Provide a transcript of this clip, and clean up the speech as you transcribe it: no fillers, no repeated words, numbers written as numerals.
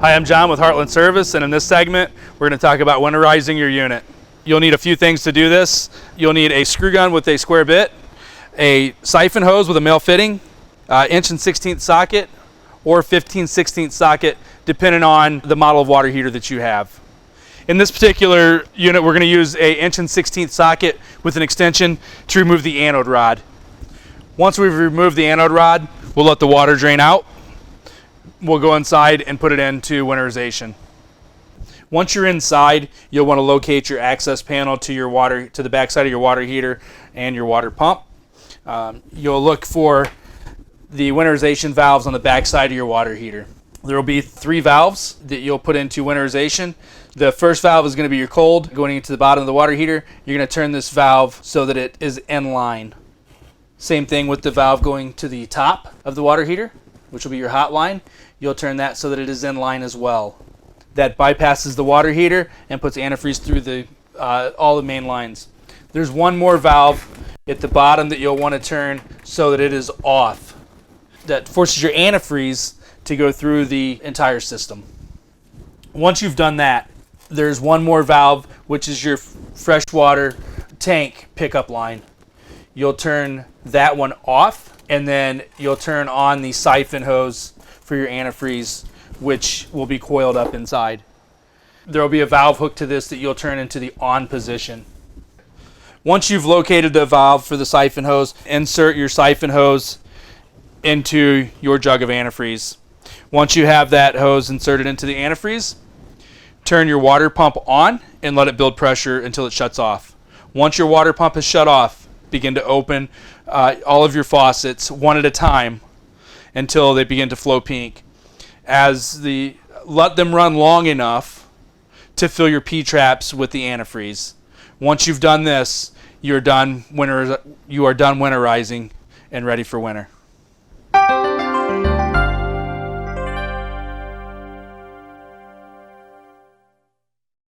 Hi, I'm John with Heartland Service, and in this segment, we're going to talk about winterizing your unit. You'll need a few things to do this. You'll need a screw gun with a square bit, a siphon hose with a male fitting, inch and 1/16 socket, or 15/16 socket, depending on the model of water heater that you have. In this particular unit, we're going to use a inch and 1/16 socket with an extension to remove the anode rod. Once we've removed the anode rod, we'll let the water drain out. We'll go inside and put it into winterization. Once you're inside, you'll want to locate your access panel to your water, to the backside of your water heater and your water pump. You'll look for the winterization valves on the backside of your water heater. There will be 3 valves that you'll put into winterization. The first valve is going to be your cold going into the bottom of the water heater. You're going to turn this valve so that it is in line. Same thing with the valve going to the top of the water heater, which will be your hot line. You'll turn that so that it is in line as well. That bypasses the water heater and puts antifreeze through all the main lines. There's one more valve at the bottom that you'll want to turn so that it is off. That forces your antifreeze to go through the entire system. Once you've done that, there's one more valve, which is your freshwater tank pickup line. You'll turn that one off, and then you'll turn on the siphon hose for your antifreeze, which will be coiled up inside. There will be a valve hooked to this that you'll turn into the on position. Once you've located the valve for the siphon hose, insert your siphon hose into your jug of antifreeze. Once you have that hose inserted into the antifreeze, turn your water pump on and let it build pressure until it shuts off. Once your water pump is shut off, begin to open all of your faucets one at a time until they begin to flow pink. Let them run long enough to fill your P-traps with the antifreeze. Once you've done this, you are done winterizing and ready for winter.